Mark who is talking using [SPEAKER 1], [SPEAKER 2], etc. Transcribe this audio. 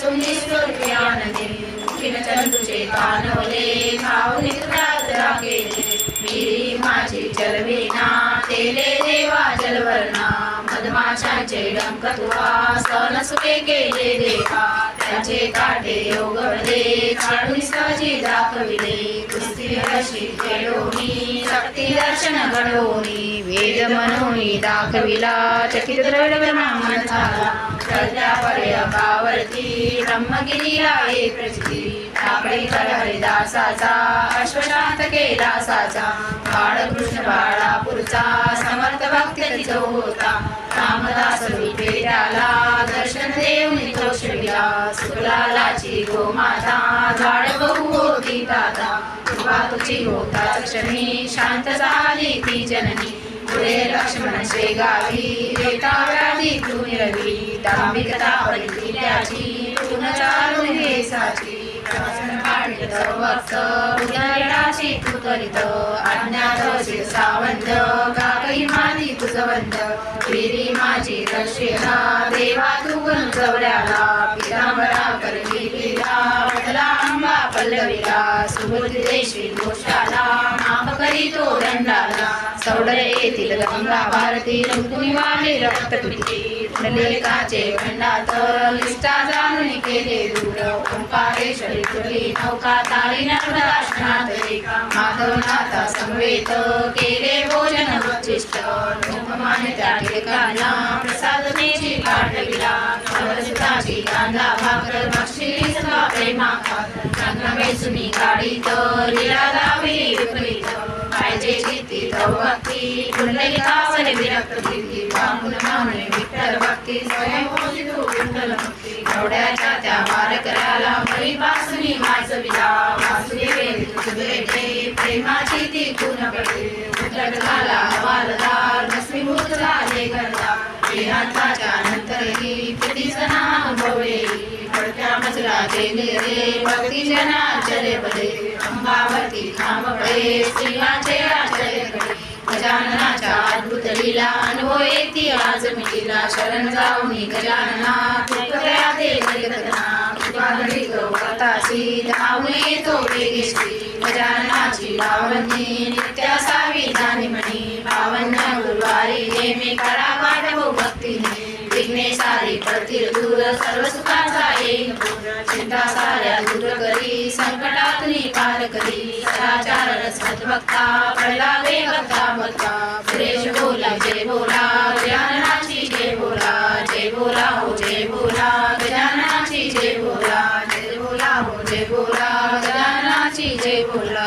[SPEAKER 1] Sony स्वरूपी आनंदी खिन चंदूचे कानवले खाऊन तुला केले विहिरी माझी चलविना तेले देवा जलवर्णा मधमाशांचे डंक तुवा सन सुखे केले देवा त्याचे काटे योगवले काढून सहजी दाखविले कुस्ती हशी खेळोनी शक्ती दर्शन घडवोनी वेद मनोनी दाखविला चकित द्रविड ब्रह्मण झाला चढत्या पर्यकावरती ब्रह्मगिरीला ये प्रचिती टाकळी कर हरिदासाचा अश्वशांत केला साचा बाळकृष्ण बाळापूरचा समर्थ भक्त तिथं होता रामदास रूपे त्याला दर्शन देऊन तोषविला सुखलालाची गोमाता झाड बहु होती ताता कृपा तुझी होता क्षणी शांत झाली ती जननी पुढे लक्ष्मण शेगावी रेता व्याधी तू निरवी दांभिकता पडली त्याची पुन चालून हे साची उदयनाची तू करीत अज्ञात सावंत काकई माती तुझ वंत विहिरी माझी दर्शेना देवा तू गुण चवऱ्याला पितांबरा करली लीला वडला आंबा पल्लवीला सुबुद्धी देशी दोषाला माफ करी तो दंडाला सौडले येथील गंगा भारती ऋतुनी वाले रक्त पिटी लेखाचे खंडात निष्ठा जाणून केले दूर ओंकारेश्वरी तुली नौका तारी नर्मदाशनात रेखा माधवनाथा समवेत केले भोजन उच्चिष्ट लोकमान्य त्या ठिकाणा प्रसादनेची पाठविला सरस्वताची कांदा भाकर बक्षी सभा प्रेमाखा चंद्रमेसुनी गाडीत लीला दावी विपरीत पाहिजे चित्ती भक्ती कुंडलिकावर विरक्त प्रीती पांगुन माने विठ्ठल भक्ती स्वयं तू कुंडल भक्ती एवढ्याच्या त्या वारकऱ्याला मरीपासून वाचविला वासुदेवे तुझे प्रेमाची ती पूर्ण पडते उद्धट झाला हवालदार भस्मीभूत झाले घरदार देहांताच्या नंतरही प्रीतीचं नाम अनुभवले पडत्या मजला गेले रे भक्ती जना चले बले अंबावरती थांब पडे श्रीमाचे आचर्य कडे गजाननाच्या अद्भुत लीला अनुभव येती आज मिलीला शरण जाऊनी गजानना कृपया दे जगतना कृपा घडी गौतासी धावून येतो वेगेशी गजाननाची लावणी नित्य असावी जाणी म्हणी पावन्य गुरुवारी नेहमी करा पाठवो भक्तीने विघ्ने सारी पडतील दूर सर्व सुखाचा येईल चिंता साऱ्या दूर करी संकटातून पार करी सदाचार रसवत भक्ता पडला वेगता भक्ता सुरेश बोला जय बोला गजाननाची जय बोला जय बोला हो जय बोला गजाननाची जय बोला जय बोला हो जय बोला गजाननाची जय बोला।